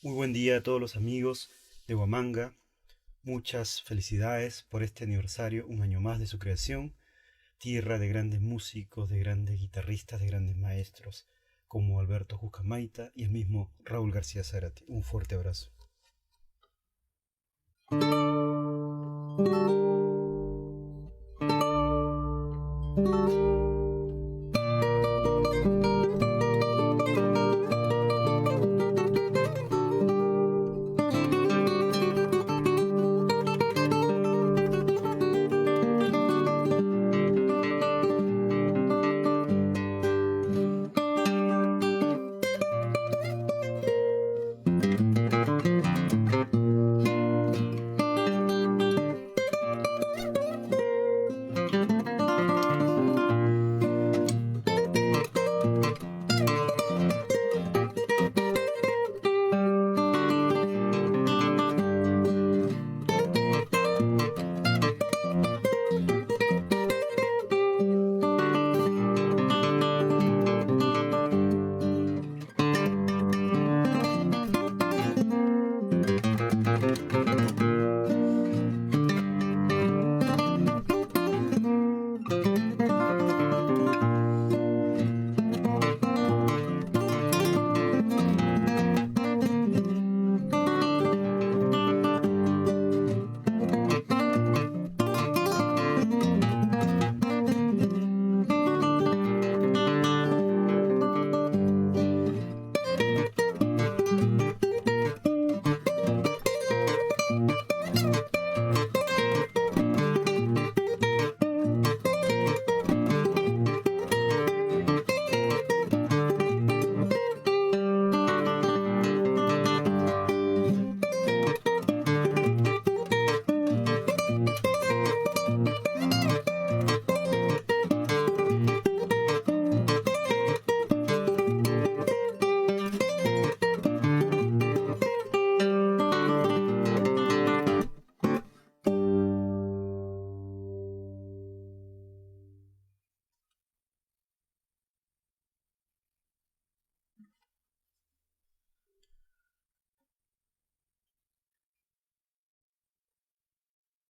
Muy buen día a todos los amigos de Huamanga. Muchas felicidades por este aniversario, un año más de su creación. Tierra de grandes músicos, de grandes guitarristas, de grandes maestros, como Alberto Jucamaita y el mismo Raúl García Zárate. Un fuerte abrazo.